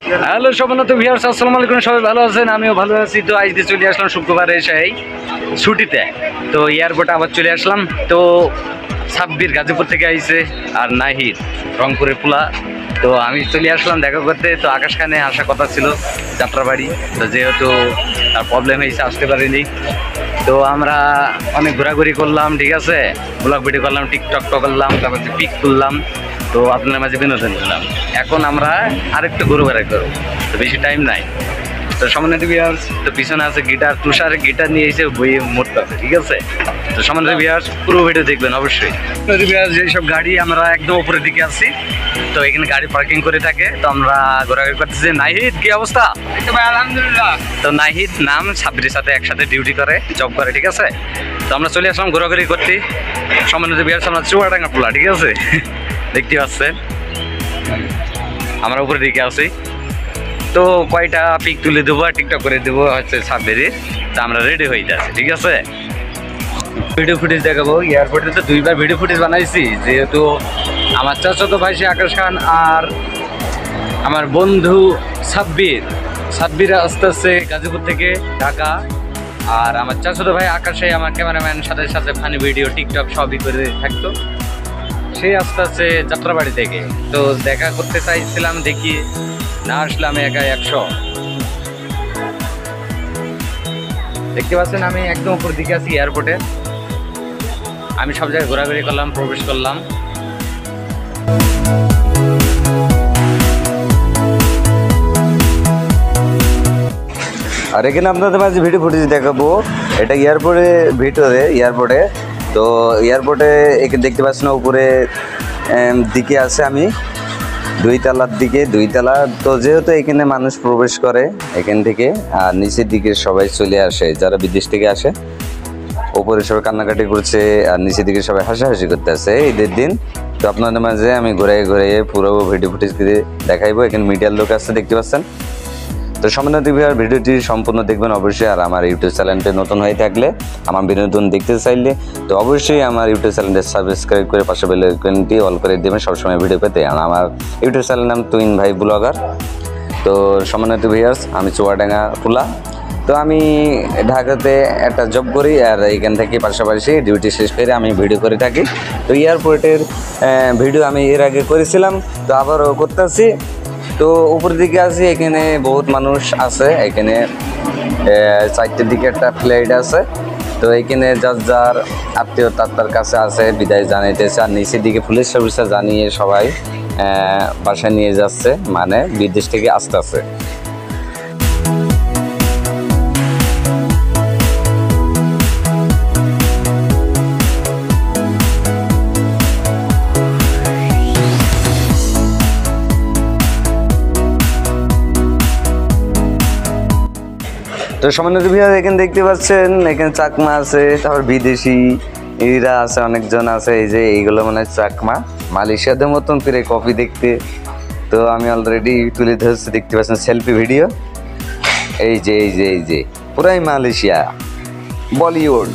Hello সম্মানিত viewers, আসসালামু আলাইকুম। সবাই ভালো আছেন? আমিও ভালো আছি। তো আজকে চলে আসলাম শুক্রবারে এসে ছুটিতে, তো এয়ারপোর্টে আবার চলে আসলাম। তো সাব্বির গাজীপুর থেকে আইছে আর নাহিদ রংপুরের পোলা। তো আমি চলে আসলাম দেখা করতে। তো আকাশ খানে আসার কথা ছিল যাত্রাবাড়ি, তো যেহেতু তার প্রবলেম হয়েছে আসতে পারিনি। তো আমরা অনেক ঘোরাঘুরি করলাম, ঠিক আছে, ব্লগ ভিডিও করলাম, টিকটক করলাম, তারপর পিক তুললাম। তো আপনার মাঝে বিনোদন দিলাম। এখন আমরা আরেকটু ঘুরে করবো, তো বেশি টাইম নাই। তো সম্মানিত ভিউয়ার্স, তো পিছনে আছে গিটার, তুষারের গিটার নিয়ে এসে বইয়ে মরতে আছে, ঠিক আছে। তো সম্মানিত ভিউয়ার্স, পুরো ভিডিও দেখবেন অবশ্যই। ভিউয়ার্স, যেসব গাড়ি আমরা একদম উপরের দিকে আসছি, তো এখানে গাড়ি পার্কিং করে থাকে। তো আমরা ঘোরাঘুরি করতেছি। নাহিদ, কি অবস্থা? আলহামদুলিল্লাহ। তো নাহিদ নাম সাব্বিরের সাথে একসাথে ডিউটি করে, জব করে, ঠিক আছে। তো আমরা চলে আসলাম ঘোরাঘুরি করতে। সম্মানিত ভিউয়ার্স, আমরা চুয়াডাঙ্গা পোলা, ঠিক আছে, দেখতে পাচ্ছেন আমরা উপরের দিকে আছি। তো কয়টা পিক তুলে দেবো আর টিকটক করে দেবো হচ্ছে সাব্বিরের। তো আমরা রেডি হয়ে যাচ্ছি, ঠিক আছে। ভিডিও ফুটেজ দেখাবো। এয়ারপোর্টে তো দুইবার ভিডিও ফুটেজ বানাইছি, যেহেতু আমার চাচাতো ভাই সে আকাশ খান আর আমার বন্ধু সাব্বির আসতে আসছে গাজীপুর থেকে ঢাকা। আর আমার চাচাতো ভাই আকাশে আমার ক্যামেরাম্যান সাথে সাথে ফানি ভিডিও টিকটক সবই করে থাকতো। সে আস্তে আস্তে যাত্রাবাড়ি থেকে। তো দেখা করতে চাইছিলাম, দেখি না আসলে আমি একা 100। দেখতে পাচ্ছেন আমি একদম উপর দিকে আছি এয়ারপোর্টে। আমি সব জায়গায় ঘোরাঘুরি করলাম, প্রবেশ করলাম। আর এখানে আপনাদের মাঝে ভিডিও ফুটেজ দেখাবো। এটা এয়ারপোর্টে। তো এয়ারপোর্টে এখানে দেখতে পাচ্ছেন উপরে দিকে আছে আমি 2 তলার দিকে 2 তলা। তো যেহেতু এখানে মানুষ প্রবেশ করে এখান থেকে, আর নিচের দিকে সবাই চলে আসে যারা বিদেশ থেকে আসে। উপরে সবাই কান্নাকাটি করছে আর নিচের দিকে সবাই হাসাহাসি করতে আসে ঈদের দিন। তো আপনাদের মাঝে আমি ঘুরে পুরো ভিডিও ফুটেজ দিয়ে দেখাইবো। এখানে মিডিয়ার লোক আসছে, দেখতে পাচ্ছেন। তো সম্মানিত ভিউয়ার, ভিডিওটি সম্পূর্ণ দেখবেন অবশ্যই। আর আমার ইউটিউব চ্যানেলটি নতুন হয়ে থাকলে, আমার বিনোদন দেখতে চাইলে, তো অবশ্যই আমার ইউটিউব চ্যানেলটি সাবস্ক্রাইব করে পাশে বেল আইকনটি অল করে দেবেন সবসময় ভিডিও পেতে। আর আমার ইউটিউব চ্যানেলের নাম তুইন ভাই ব্লগার। তো সম্মানিত ভিউয়ার্স, আমি চুয়াডাঙ্গা পোলা। তো আমি ঢাকাতে একটা জব করি, আর এইখান থেকে পাশাপাশি ডিউটি শেষ করে আমি ভিডিও করে থাকি। তো এয়ারপোর্টের ভিডিও আমি এর আগে করেছিলাম, তো আবারও করতেছি। তো উপরের দিকে আছি, এখানে বহুত মানুষ আছে। এখানে 4টের দিকে একটা ফ্লাইট আছে। তো এইখানে যার আত্মীয়তার কাছে আছে বিদায় জানাইতেছে। আর নিচের দিকে পুলিশ সার্ভিসে জানিয়ে সবাই বাসায় নিয়ে যাচ্ছে, মানে বিদেশ থেকে আসতেছে। তো সম্মানিত ভিউয়ার, এখানে দেখতে পাচ্ছেন এখানে চাকমা আছে, তারপর বিদেশি এরা আছে, অনেকজন আছে। এই যে এইগুলো মানে চাকমা, মালয়েশিয়াদের মতন ফিরে কপি দেখতে। তো আমি অলরেডি তুলে ধরছি, দেখতে পাচ্ছেন সেলফি ভিডিও। এই যে পুরাই মালয়েশিয়া, বলিউড।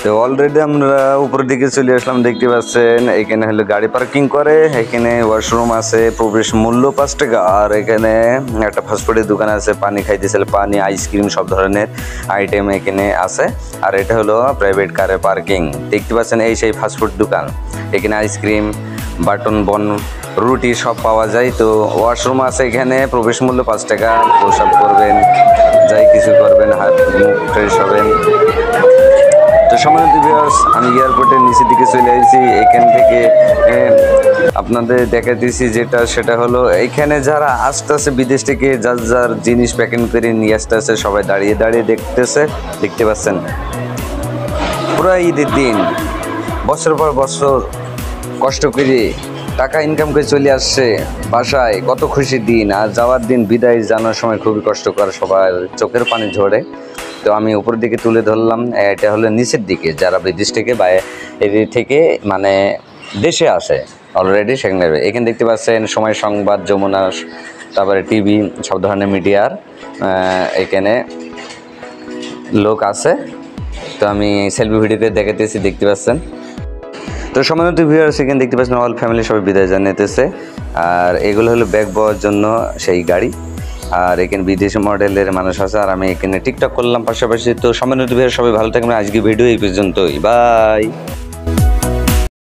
তো অলরেডি আমরা উপরের দিকে চলে আসলাম, দেখতে পাচ্ছেন। এখানে হলো গাড়ি পার্কিং করে, এখানে ওয়াশরুম আছে, প্রবেশ মূল্য 5 টাকা। আর এখানে একটা ফাস্টফুডের দোকান আছে, পানি খাইতেছিল, পানি, আইসক্রিম, সব ধরনের আইটেম এখানে আছে। আর এটা হলো প্রাইভেট কারের পার্কিং। দেখতে পাচ্ছেন এই সেই ফাস্টফুড দোকান। এখানে আইসক্রিম, বাটন বন, রুটি সব পাওয়া যায়। তো ওয়াশরুম আছে এখানে, প্রবেশ মূল্য 5 টাকা। প্রসাব করবেন, যাই কিছু করবেন, হাত মুখ ফ্রেশ হবেন। তো সম্মানিত ভিউয়ার্স, আমি এয়ারপোর্টের নিচের দিকে চলে আসছি। এখান থেকে আপনাদের দেখাতেছি সেটা হলো এখানে যারা আসতেছে বিদেশ থেকে, যার জিনিস প্যাকিং করে নিয়ে আসতেছে, সবাই দাঁড়িয়ে দেখতেছে, দেখতে পাচ্ছেন। পুরো ঈদের দিন বছর পর বছর কষ্ট করে টাকা ইনকাম করে চলে আসছে বাসায়, কত খুশির দিন। আর যাওয়ার দিন বিদায় জানার সময় খুবই কষ্টকর, সবার চোখের পানি ঝরে। তো আমি উপরের দিকে তুলে ধরলাম। এটা হলো নিচের দিকে যারা বিদেশ থেকে থেকে মানে দেশে আসে অলরেডি, সেখানে এখানে দেখতে পাচ্ছেন সময় সংবাদ, যমুনা, তারপরে টিভি, সব ধরনের মিডিয়ার এখানে লোক আছে। তো আমি সেলফি ভিডিওতে দেখাতেছি, দেখতে পাচ্ছেন। তো সম্মানিত ভিউয়ার্স, এখানে দেখতে পাচ্ছেন অল ফ্যামিলি সবাই বিদায় জানাইতেছে। আর এগুলো হলো ব্যাগ বওয়ার জন্য সেই গাড়ি। আর এখানে বিদেশি মডেলের মানুষ আছে, আর আমি এখানে টিকটক করলাম পাশাপাশি। তো সম্মানিত ভিউয়ার্স, সবাই ভালো থাকবেন। আজকে ভিডিও এই পর্যন্তই, বাই।